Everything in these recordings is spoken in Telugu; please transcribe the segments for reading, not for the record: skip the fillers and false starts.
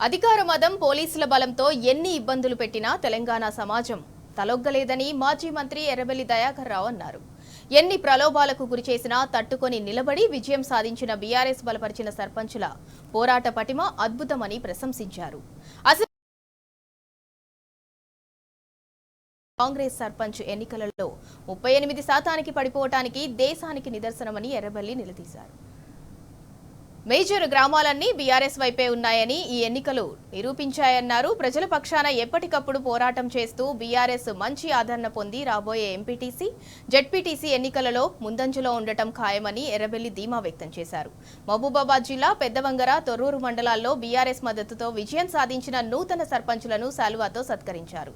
అధికార మదం పోలీసుల బలంతో ఎన్ని ఇబ్బందులు పెట్టినా తెలంగాణ సమాజం తలొగ్గలేదని మాజీ మంత్రి ఎర్రబెల్లి దయాకర్ రావు అన్నారు. ఎన్ని ప్రలోభాలకు గురిచేసినా తట్టుకొని నిలబడి విజయం సాధించిన బీఆర్ఎస్ బలపరిచిన సర్పంచుల పోరాట పటిమ అద్భుతమని ప్రశంసించారు. కాంగ్రెస్ సర్పంచ్ ఎన్నికలలో 38% పడిపోవటానికి దేశానికి నిదర్శనమని ఎర్రబెల్లి నిలదీశారు. మేజర్ గ్రామాలన్నీ బీఆర్ఎస్ వైపే ఉన్నాయని ఈ ఎన్నికలు నిరూపించాయన్నారు. ప్రజల పక్షాన ఎప్పటికప్పుడు పోరాటం చేస్తూ బీఆర్ఎస్ మంచి ఆదరణ పొంది రాబోయే ఎంపీటీసీ, జెడ్పీటీసీ ఎన్నికలలో ముందంజలో ఉండటం ఖాయమని ఎర్రబెల్లి ధీమా వ్యక్తం చేశారు. మహబూబాబాద్ జిల్లా పెద్దవంగర, తొర్రూరు మండలాల్లో బీఆర్ఎస్ మద్దతుతో విజయం సాధించిన నూతన సర్పంచులను శాలువాతో సత్కరించారు.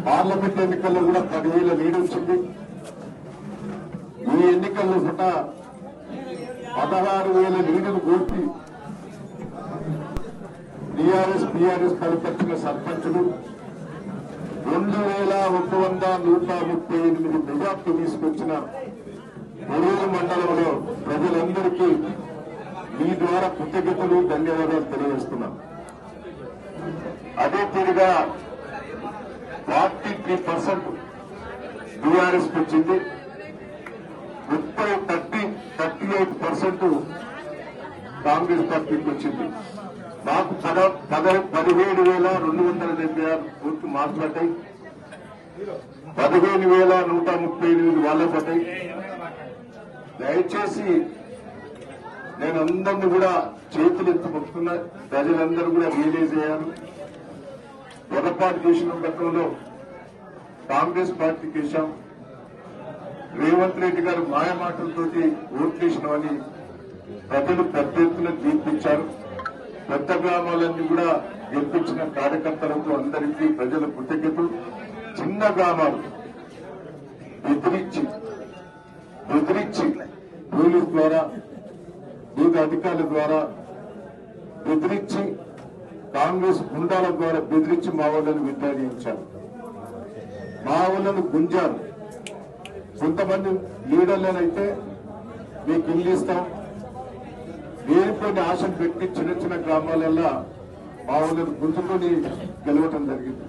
పార్లమెంట్ ఎన్నికల్లో కూడా 10,000 లీడ్ వచ్చింది. ఈ ఎన్నికల్లో 16,000 లీడును కూర్చి బీఆర్ఎస్ బలపరిచిన సర్పంచులు 2,138 మెజార్టీ తీసుకొచ్చిన తొర్రూరు మండలంలో ప్రజలందరికీ మీ ద్వారా కృతజ్ఞతలు, ధన్యవాదాలు తెలియజేస్తున్నాం. అదే తీరుగా 43% బీఆర్ఎస్ వచ్చింది. 38% కాంగ్రెస్ పార్టీకి వచ్చింది. మాకు 17,276 ఓట్లు మాట్లాడాయి. 15,138 వాళ్ళ పడ్డాయి. దయచేసి నేను అందరినీ కూడా చేతులెత్తి మొక్కుతున్నా. ప్రజలందరూ కూడా రియలైజ్ అయ్యారు. పొరపాటు చేసిన గతంలో కాంగ్రెస్ పార్టీకి వేశాం. రేవంత్ రెడ్డి గారు మాయమాటలతోటి ఓట్లేసినామని ప్రజలు పెద్ద ఎత్తున తీర్పిచ్చారు. పెద్ద గ్రామాలన్నీ కూడా గెలిపించిన కార్యకర్తలకు అందరికీ ప్రజల కృతజ్ఞతలు. చిన్న గ్రామాలు బెదిరించి పోలీసు ద్వారా, వివిధ అధికారుల ద్వారా బెదిరించి, కాంగ్రెస్ గుండాల ద్వారా బెదిరించి మా వాళ్ళని విచారించారు. మా వాళ్ళను గుంజారు. కొంతమంది లీడర్లనైతే మీకు ఇల్లు ఇస్తాం, వేరుకొని ఆశలు పెట్టి చిన్న చిన్న గ్రామాలల్లో మా వాళ్ళను గుంజుకొని గెలవటం జరిగింది.